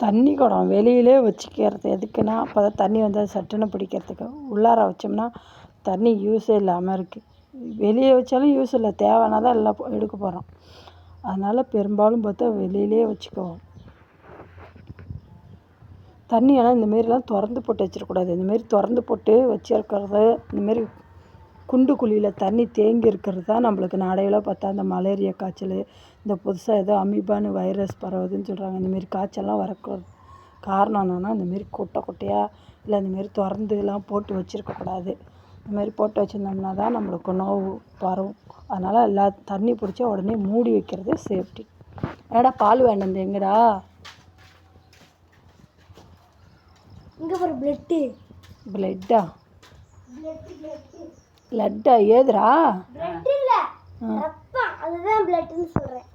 தண்ணி குடம் வெளியிலே வச்சுக்கிறது எதுக்குன்னா அப்போ தான் தண்ணி வந்தால் சட்டுன்னு பிடிக்கிறதுக்கு. உள்ளார வச்சோம்னா தண்ணி யூஸே இல்லாமல் இருக்குது. வெளியே வச்சாலும் யூஸ் இல்லை, தேவைன்னா தான் எல்லாம் எடுக்க போகிறோம். அதனால் பெரும்பாலும் பார்த்தா வெளியிலே வச்சுக்குவோம் தண்ணி. ஆனால் இந்தமாரிலாம் திறந்து போட்டு வச்சிடக்கூடாது. இந்தமாரி திறந்து போட்டு வச்சிருக்கிறது, இந்தமாரி குண்டு குழியில் தண்ணி தேங்கி இருக்கிறது தான் நம்மளுக்கு நாடையில் பார்த்தா இந்த மலேரியா காய்ச்சல், இந்த புதுசாக ஏதோ அமீபான்னு வைரஸ் பரவுதுன்னு சொல்கிறாங்க. இந்தமாரி காய்ச்சல்லாம் வரக்கூடாது. காரணம் என்னென்னா இந்தமாரி குட்டையாக இல்லை இந்தமாரி திறந்துலாம் போட்டு வச்சுருக்கக்கூடாது. இந்தமாரி போட்டு வச்சுருந்தோம்னா தான் நம்மளுக்கு நோவு பரவும். அதனால் எல்லா தண்ணி பிடிச்சா உடனே மூடி வைக்கிறது சேஃப்டி. ஏடா பால் வேண்டது எங்கடா? இங்கே ஒரு பிளட்டா லட்டா ஏதுரா? பிளட் இல்லை, ரத்தம். அதுதான் பிளட்னு சொல்கிறேன்.